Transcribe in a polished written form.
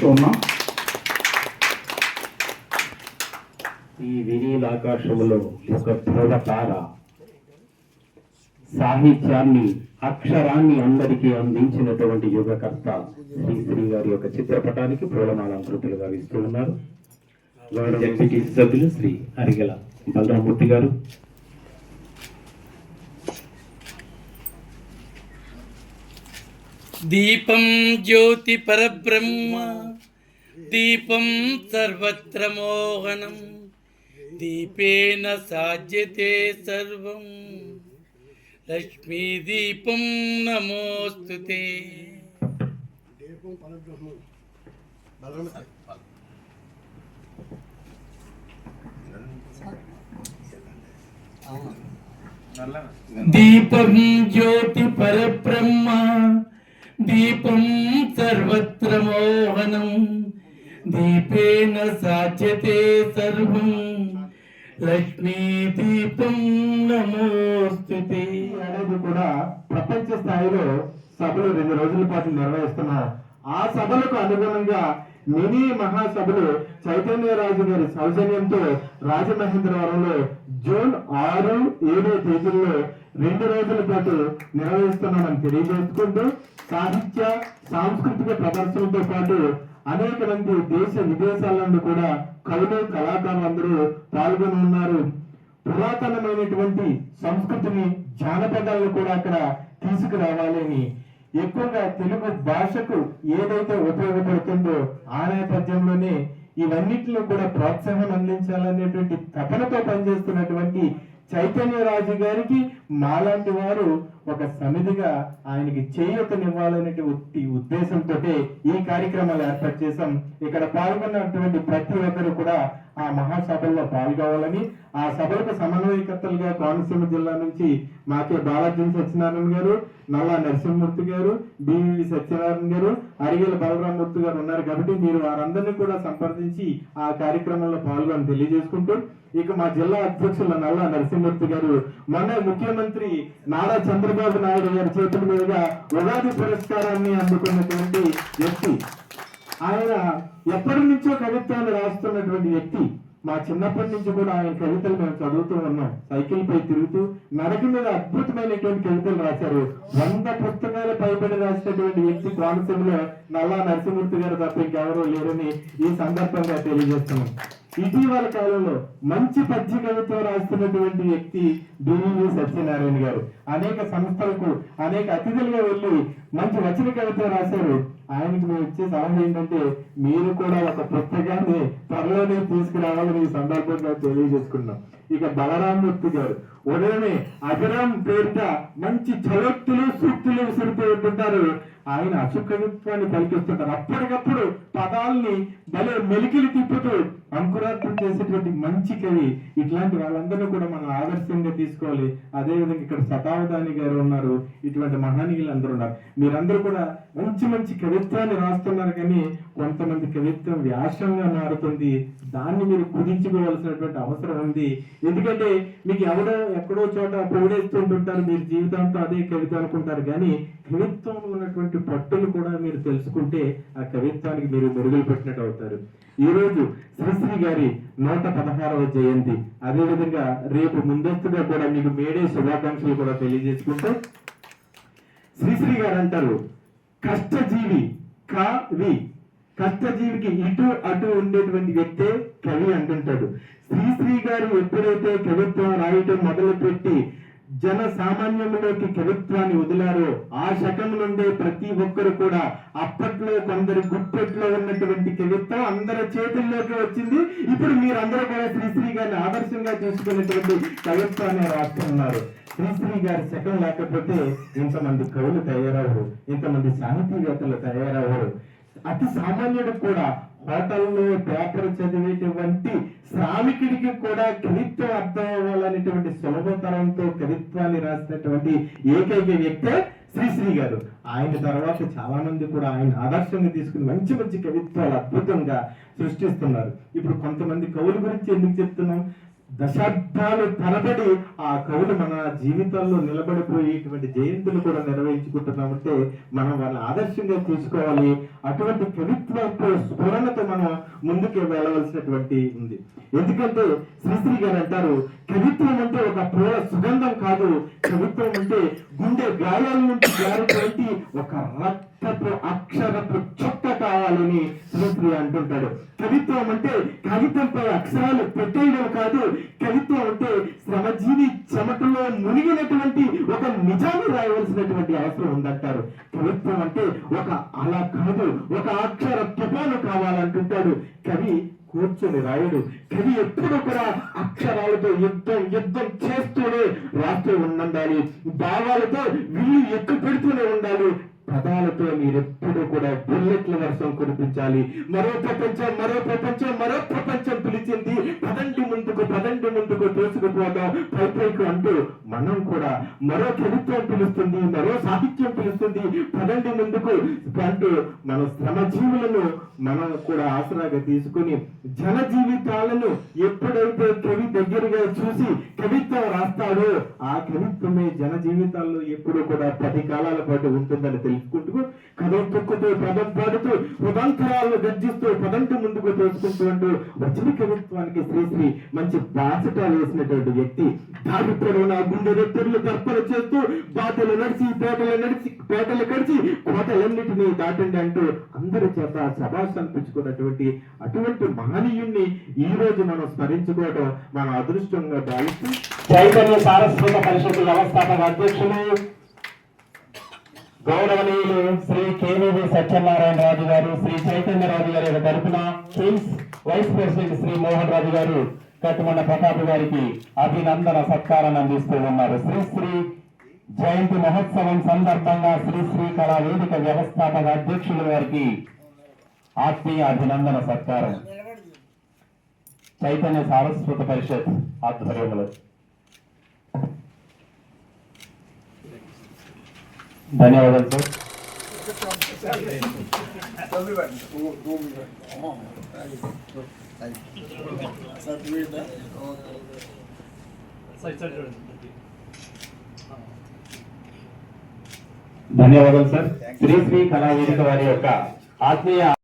తెలియజేస్తూ ఉన్నాం. ఈ వినీల ఆకాశంలో ఒక ధ్రువతార సాహిత్యాన్ని, అక్షరాన్ని అందరికీ అందించినటువంటి యుగకర్త శ్రీశ్రీ గారి యొక్క చిత్రపటానికి పూలమాలంకృతులుగా ఇస్తూ ఉన్నారు. గౌరవ ఎంపీటీసీ సభ్యులు శ్రీ అరిగెల బలరామూర్తి గారు. దీపం జ్యోతి పరబ్రహ్మ దీపం సర్వత్ర మోహనం దీపేన సాధ్యతే సర్వం లక్ష్మీ దీపం నమోస్తుతే. దీపం జ్యోతి పరబ్రహ్మ దీపం సర్వత్ర మోహనం దీపేన సాధ్యతే సర్వం లక్ష్మీ దీపం నమోస్తుతే. అనేది కూడా ప్రపంచ స్థాయిలో సభలు 2 రోజుల పాటు నిర్వహిస్తున్నారు. ఆ సభలకు అనుగుణంగా మినీ మహాసభలు చైతన్యరాజు గారి సౌజన్యంతో రాజమహేంద్రవరంలో జూన్ 6, 7 తేదీల్లో 2 రోజుల పాటు నిర్వహిస్తున్నామని తెలియజేసుకుంటూ సాహిత్య సాంస్కృతిక ప్రదర్శనలతో పాటు అనేక మంది దేశ విదేశాల నుండి కూడా కవులు, కళాకారులు అందరూ పాల్గొని ఉన్నారు. పురాతనమైనటువంటి సంస్కృతిని, జానపదాలను కూడా అక్కడ తీసుకురావాలని, ఎక్కువగా తెలుగు భాషకు ఏదైతే ఉపయోగపడుతుందో ఆ నేపథ్యంలోనే ఇవన్నిటిలో కూడా ప్రోత్సాహం అందించాలనేటువంటి తపనతో పనిచేస్తున్నటువంటి చైతన్యరాజు గారికి మాలాంటి వారు ఒక సమితిగా ఆయనకి చేయూతనివ్వాలనేటువంటి ఉద్దేశంతో ఈ కార్యక్రమాలు ఏర్పాటు చేశాం. ఇక్కడ పాల్గొన్నటువంటి ప్రతి ఒక్కరు కూడా ఆ మహాసభల్లో పాల్గొవాలని, ఆ సభలకు సమన్వయకర్తలుగా కోనసీమ జిల్లా నుంచి మాకే బాలాజీ సత్యనారాయణ గారు, నల్లా నరసింహమూర్తి గారు, బివి సత్యనారాయణ గారు, అరిగేల బలరామూర్తి గారు ఉన్నారు. కాబట్టి మీరు వారందరినీ కూడా సంప్రదించి ఆ కార్యక్రమంలో పాల్గొని తెలియజేసుకుంటూ, ఇక మా జిల్లా అధ్యక్షులు నల్లా నరసింహమూర్తి గారు మొన్న ముఖ్యమంత్రి నారా చంద్రబాబు నాయుడు గారి చేతుల మీదుగా ఉగాది పురస్కారాన్ని అందుకున్నటువంటి వ్యక్తి. ఆయన ఎప్పటి నుంచో కవిత్వాన్ని రాస్తున్నటువంటి వ్యక్తి. మా చిన్నప్పటి నుంచి కూడా ఆయన కవితలు మేము చదువుతూ ఉన్నాం. సైకిల్ పై తిరుగుతూ నడక మీద అద్భుతమైనటువంటి కవితలు రాశారు. 100 పుస్తకాలు పైబడి రాసినటువంటి వ్యక్తి కోనసీమలో నల్లా నరసింహమూర్తి గారు తప్ప ఇంకెవరూ లేరని ఈ సందర్భంగా తెలియజేస్తున్నాం. ఇటీవల కాలంలో మంచి పద్య కవిత్వం రాస్తున్నటువంటి వ్యక్తి బివి సత్యనారాయణ గారు. అనేక సంస్థలకు అనేక అతిథులుగా వెళ్ళి మంచి వచన కవిత్వం రాశారు. ఆయనకి మేము ఇచ్చే సలహా ఏంటంటే మీరు కూడా ఒక పుస్తకాన్ని త్వరలోనే తీసుకురావాలని ఈ సందర్భంగా తెలియజేసుకున్నాం. ఇక బలరామూర్తి గారు ఉదయమే అభిరాం పేరిట మంచి చలోక్తులు, సూక్తులు విసురుతూ ఉంటుంటారు. ఆయన అసుకవిత్వాన్ని పలికిస్తుంటారు. అప్పటికప్పుడు పదాలని భలే మెలికిలు తిప్పుతూ అంకురార్థం చేసేటువంటి మంచి కవి. ఇట్లాంటి వాళ్ళందరూ కూడా మనం ఆదర్శంగా తీసుకోవాలి. అదేవిధంగా ఇక్కడ శతావధాని గారు ఉన్నారు. ఇటువంటి మహనీయులు అందరూ ఉన్నారు. మీరందరూ కూడా మంచి మంచి కవిత్వాన్ని రాస్తున్నారు. కానీ కొంతమంది కవిత్వం వ్యాసంగా మారుతుంది. దాన్ని మీరు కుదించుకోవాల్సినటువంటి అవసరం ఉంది. ఎందుకంటే మీకు ఎవడో ఎక్కడో చోట పొగిడేస్తుంటుంటారు, మీరు జీవితాంతం అదే కవిత అనుకుంటారు. కానీ కవిత్వంలో ఉన్నటువంటి పట్టులు కూడా మీరు తెలుసుకుంటే ఆ కవిత్వానికి మీరు మెరుగులు పెట్టినట్టు అవుతారు. ఈ రోజు శ్రీశ్రీ గారి 116వ జయంతి. అదేవిధంగా రేపు ముందస్తుగా కూడా మీకు మేడే శుభాకాంక్షలు కూడా తెలియజేసుకుంటూ, శ్రీశ్రీ గారు అంటారు కష్టజీవి కవి. కష్టజీవికి ఇటు అటు ఉండేటువంటి వ్యక్తే కవి అంటుంటాడు. శ్రీశ్రీ గారు ఎప్పుడైతే కవిత్వం రాయటం మొదలు పెట్టి జన సామాన్యంలోకి కవిత్వాన్ని వదిలారో ఆ శకం నుండే ప్రతి ఒక్కరు కూడా అప్పట్లో కొందరు గుప్పెట్లో ఉన్నటువంటి కవిత్వం అందరి చేతుల్లోకి వచ్చింది. ఇప్పుడు మీరందరూ కూడా శ్రీశ్రీ గారిని ఆదర్శంగా తీసుకున్నటువంటి కవిత్వాన్ని రాస్తున్నారు. శ్రీశ్రీ గారి శకం లేకపోతే ఇంతమంది కవులు తయారవరు, ఇంతమంది సాహితీవేత్తలు తయారవరు. అతి సామాన్యుడు కూడా హోటల్లో పేపర్ చదివేటువంటి శ్రామికుడికి కూడా కవిత్వం అర్థం అవ్వాలనేటువంటి సులభతరంతో కవిత్వాన్ని రాసినటువంటి ఏకైక వ్యక్తే శ్రీశ్రీ గారు. ఆయన తర్వాత చాలా మంది కూడా ఆయన ఆదర్శంగా తీసుకుని మంచి మంచి కవిత్వాలు అద్భుతంగా సృష్టిస్తున్నారు. ఇప్పుడు కొంతమంది కవుల గురించి ఎందుకు చెప్తున్నాం? దశాబ్దాలు తరబడి ఆ కవులు మన జీవితాల్లో నిలబడిపోయేటువంటి జయంతులు కూడా నిర్వహించుకుంటున్నామంటే మనం వాళ్ళని ఆదర్శంగా తీసుకోవాలి. అటువంటి కవిత్వ స్ఫురణతో మనం ముందుకు వెళ్ళవలసినటువంటి ఉంది. ఎందుకంటే శ్రీశ్రీ గారు అంటారు, కవిత్వం అంటే ఒక పూల సుగంధం కాదు, కవిత్వం అంటే గుండె గాయాల నుంచి జారినటువంటి ఒక రక్తపు అక్షరపు చొక్క కావాలని శ్రీశ్రీ అంటుంటాడు. కవిత్వం అంటే కాగితంపై అక్షరాలు పెట్టేయడం కాదు, కవిత్వం అంటే శ్రమజీవి చెమటలో మునిగినటువంటి ఒక నిజాన్ని రాయవలసినటువంటి అవసరం ఉందంటారు. కవిత్వం అంటే ఒక అలా కాదు, ఒక అక్షర తుఫాను కావాలంటుంటాడు. కవి కూర్చొని రాయుడు. కవి ఎప్పుడు కూడా అక్షరాలతో యుద్ధం చేస్తూనే రాస్తూ ఉండాలి. భావాలతో విల్లు ఎక్కువ పెడుతూనే ఉండాలి. పదాలతో మీరెప్పుడు కూడా బుల్లెట్ల వర్షం కురిపించాలి. మరో ప్రపంచం పిలిచింది, పదండి ముందుకు తోసుకుపోదాం పైకి అంటూ మనం కూడా మరో కవిత్వం పిలుస్తుంది, మరో సాహిత్యం పిలుస్తుంది, పదండి ముందుకు అంటూ మన శ్రమజీవులను మనం కూడా ఆసరాగా తీసుకుని జన జీవితాలను ఎప్పుడైతే కవి దగ్గరగా చూసి కవిత్వం రాస్తాడో ఆ కవిత్వమే జన జీవితాల్లో ఎప్పుడు కూడా 10 కాలాల పాటు ఉంటుందని తెలుసుకుంటూ కథం తొక్కుతూ పదం పాడుతూ ఉదంతరాలను గర్జిస్తూ పదంటి ముందుకు తోసుకుంటూ అంటూ వచన కవిత్వానికి శ్రీశ్రీ మంచి బాసట వేసినటువంటి వ్యక్తి. దారి పొడవునా గుండె రెత్తర్లు దర్పణ చేస్తూ బాటలు నడిచి పేటలు కడిచి కోటలన్నిటినీ దాటండి అంటూ అందరి చేత శభాష్ అనిపించుకున్నటువంటి అటువంటి మహనీయుణ్ణి ఈ రోజు మనం స్మరించుకోవడం మన అదృష్టంగా భావిస్తూ చైతన్య సారస్వత పరిషత్ వ్యవస్థాపక అధ్యక్షులు గౌరవనీయులు శ్రీ కేవీవి సత్యనారాయణ రాజు గారు, శ్రీ చైతన్య రాజు గారి యొక్క తరఫున కిమ్స్ వైస్ ప్రెసిడెంట్ శ్రీ మోహన్ రాజు గారు కట్టుమండ ప్రతాప్ గారికి అభినందన సత్కారాన్ని అందిస్తూ ఉన్నారు. శ్రీశ్రీ జయంతి మహోత్సవం సందర్భంగా శ్రీశ్రీ కళా వేదిక వ్యవస్థాపక అధ్యక్షులు వారికి ఆత్మీయ అభినందన సత్కారం చైతన్య సారస్వత పరిషత్ ఆధ్వర్యంలో. ధన్యవాదాలు సార్. ధన్యవాదాలు సార్. శ్రీశ్రీ కళా వేదిక వారి యొక్క ఆత్మీయ